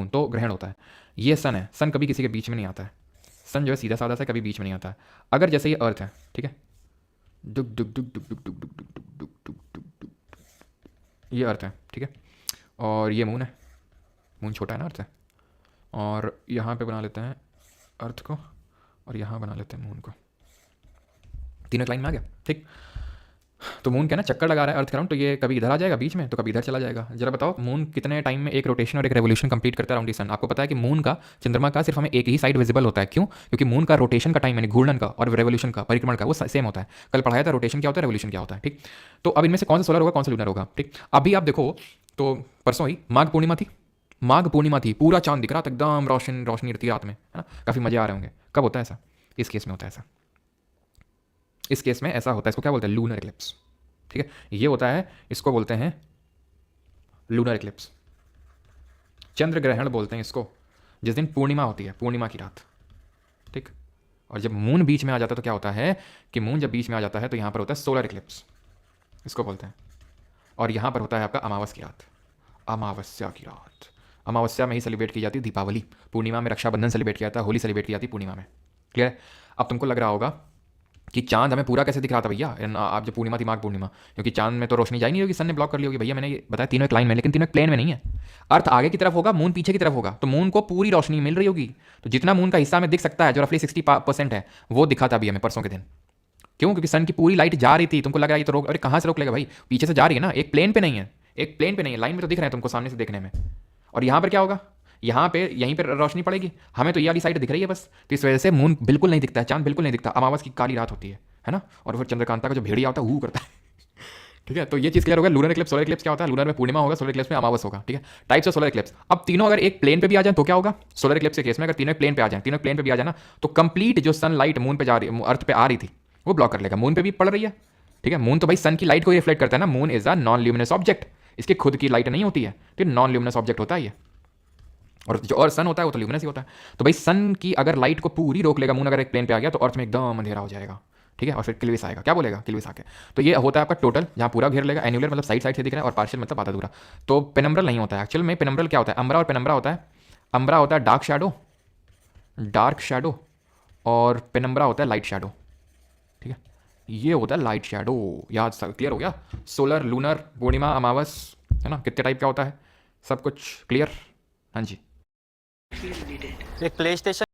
Moon तो ग्रहण होता है। ये सन है, सन कभी किसी के बीच में नहीं आता है, सन जो है सीधा साधा सा कभी बीच में नहीं आता है। अगर जैसे ये अर्थ है, ठीक है, डुक डुक डुक डुक डुक डुक डुक डुक डुक डुक डुक डुक, ये अर्थ है, ठीक है, और ये मून है, मून छोटा है ना अर्थ है, और यहाँ पे बना लेते हैं अर्थ को और यहाँ बना लेते हैं मून को, तीनों एक लाइन में आ गया, ठीक। तो मून क्या ना चक्कर लगा रहा है अर्थ का राउंड, तो ये कभी इधर आ जाएगा बीच में तो कभी इधर चला जाएगा। जरा बताओ मून कितने टाइम में एक रोटेशन और एक रेवोल्यूशन कंप्लीट करता है अराउंड दी सन? आपको पता है कि मून का, चंद्रमा का सिर्फ हमें एक ही साइड विजिबल होता है, क्यों? क्योंकि मून का रोटेशन का टाइम यानी घूर्णन का और रेवोल्यूशन का, परिक्रमण का, वो सेम होता है। कल पढ़ाया था रोटेशन क्या होता है, रेवोल्यूशन क्या होता है, ठीक। तो अब इनमें से कौन सा सोलर होगा, कौन सा लूनर होगा, ठीक। अभी आप देखो तो परसों ही माघ पूर्णिमा थी, माघ पूर्णिमा थी, पूरा चांद दिख रहा था एकदम, रोशन रोशनी रहती रात में, है ना, काफ़ी मजे आ रहे होंगे। कब होता है ऐसा? इस केस में होता है ऐसा, इस केस में ऐसा होता है, इसको क्या बोलते हैं, लूनर इक्लिप्स, ठीक है। ये होता है, इसको बोलते हैं लूनर इक्लिप्स, चंद्र ग्रहण बोलते हैं इसको, जिस दिन पूर्णिमा होती है, पूर्णिमा की रात, ठीक। और जब मून बीच में आ जाता है तो क्या होता है कि मून जब बीच में आ जाता है तो यहां पर होता है सोलर इक्लिप्स, इसको बोलते हैं। और यहां पर होता है आपका अमावस की रात, अमावस्या की रात। अमावस्या में ही सेलिब्रेट की जाती है दीपावली, पूर्णिमा में रक्षाबंधन सेलिब्रेट किया जाता है, होली सेलिब्रेट की जाती है पूर्णिमा में, क्लियर है? अब तुमको लग रहा होगा कि चांद हमें पूरा कैसे दिख रहा था भैया, आप जब पूर्णिमा थी, माघ पूर्णिमा, क्योंकि चांद में तो रोशनी जा ही नहीं होगी, सन ने ब्लॉक कर ली होगी। भैया मैंने ये बताया तीनों एक लाइन में, लेकिन तीनों एक प्लेन में नहीं है। अर्थ आगे की तरफ होगा, मून पीछे की तरफ होगा, तो मून को पूरी रोशनी मिल रही होगी। तो जितना मून का हिस्सा में दिख सकता है, जो रफली 60% है, वो दिखा था अभी हमें परसों के दिन। क्यों? क्योंकि सन की पूरी लाइट जा रही थी। तुमको लग रहा है ये तो रोक, अरे कहाँ से रोक लेगा भाई, पीछे से जा रही है ना, एक प्लेन पे नहीं है, एक प्लेन पे नहीं है, लाइन में तो दिख रहे हैं तुमको सामने से देखने में। और यहाँ पर क्या होगा, यहाँ पे यहीं पर रोशनी पड़ेगी, हमें तो ये वाली साइड दिख रही है बस, तो इस वजह से मून बिल्कुल नहीं दिखता है, चांद बिल्कुल नहीं दिखता, अमावस की काली रात होती है ना। और फिर चंद्रकांता का जो भेड़िया होता है वो करता है ठीक है, तो ये चीज क्लियर हो गया। लूनर इक्लिप्स, सोलर इक्लिप्स क्या होता है, लूनर में पूर्णिमा होगा, सोलर इक्लिप्स में अमावस होगा, ठीक है। टाइप्स ऑफ सोलर इक्लिप्स, अब तीनों अगर एक प्लेन पे भी आ जाए तो क्या होगा, सोलर इक्लिप्स के केस में अगर तीनों प्लेन पे आ जाए, तीनों प्लेन पे भी आ जाए ना, तो कंप्लीट जो सनलाइट मून पे जा रही, अर्थ पे आ रही थी, वो ब्लॉक कर लेगा। मून पे भी पड़ रही है, ठीक है, मून तो भाई सन की लाइट को रिफ्लेक्ट करता है ना, moon is a non luminous object, इसकी खुद की लाइट नहीं होती है, तो नॉन ल्यूमिनस ऑब्जेक्ट होता है ये। और जो और सन होता है वो तो ल्यूमिनस ही होता है। तो भाई सन की अगर लाइट को पूरी रोक लेगा मून, अगर एक प्लेन पे आ गया, तो अर्थ में एकदम अंधेरा हो जाएगा, ठीक है। और फिर क्लिविस आएगा, क्या बोलेगा क्लिविस आके, तो ये होता है आपका टोटल, जहाँ पूरा घेर लेगा, एन्युलर मतलब साइड साइड से दिख रहा है, और पार्शियल मतलब आधा अधूरा। तो पेनम्ब्रल नहीं होता है एक्चुअल में, पेनम्ब्रल क्या होता है, अम्ब्रा और पेनम्ब्रा होता है। अम्ब्रा होता है डार्क शैडो, और पेनम्ब्रा होता है लाइट शैडो, ठीक है। ये होता है लाइट शैडो, याद क्लियर हो गया। सोलर, लूनर, पूर्णिमा, अमावस, है ना, कितने टाइप का होता है, सब कुछ क्लियर, हाँ जी। एक प्ले स्टेशन